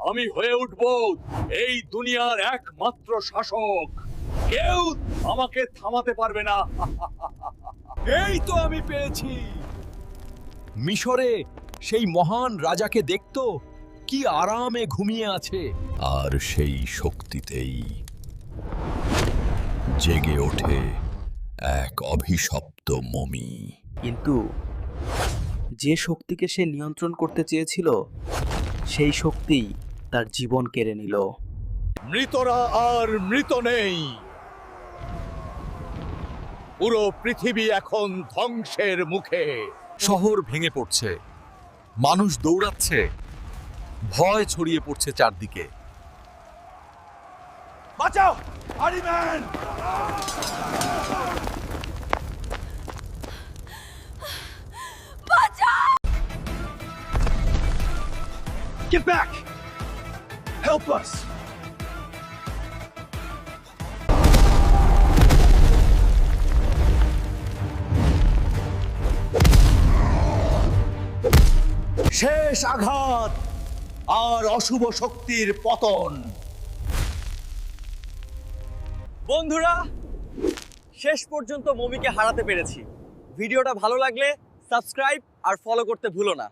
আমি হয়ে উঠব এই দুনিয়ার একমাত্র শাসক। কেউ আমাকে থামাতে পারবে না। এই তো আমি পেয়েছি। মিশরে সেই মহান রাজাকে দেখতো কি আরামে ঘুমিয়ে আছে, আর সেই শক্তিতেই জেগে ওঠে এক অভিশপ্ত মমি। কিন্তু যে শক্তিকে সে নিয়ন্ত্রণ করতে চেয়েছিল, সেই শক্তি তার জীবন কেড়ে নিল। মৃতরা আর মৃত নেই, পুরো পৃথিবী এখন ধ্বংসের মুখে। শহর ভেঙে পড়ছে, মানুষ দৌড়াচ্ছে, ভয় ছড়িয়ে পড়ছে চারদিকে। বাঁচাও আরিম্যান! Get back! Help us! শেষ আঘাত আর অশুভ শক্তির পতন। বন্ধুরা, শেষ পর্যন্ত মমিকে হারাতে পেরেছি। ভিডিওটা ভালো লাগলে সাবস্ক্রাইব আর ফলো করতে ভুলো না।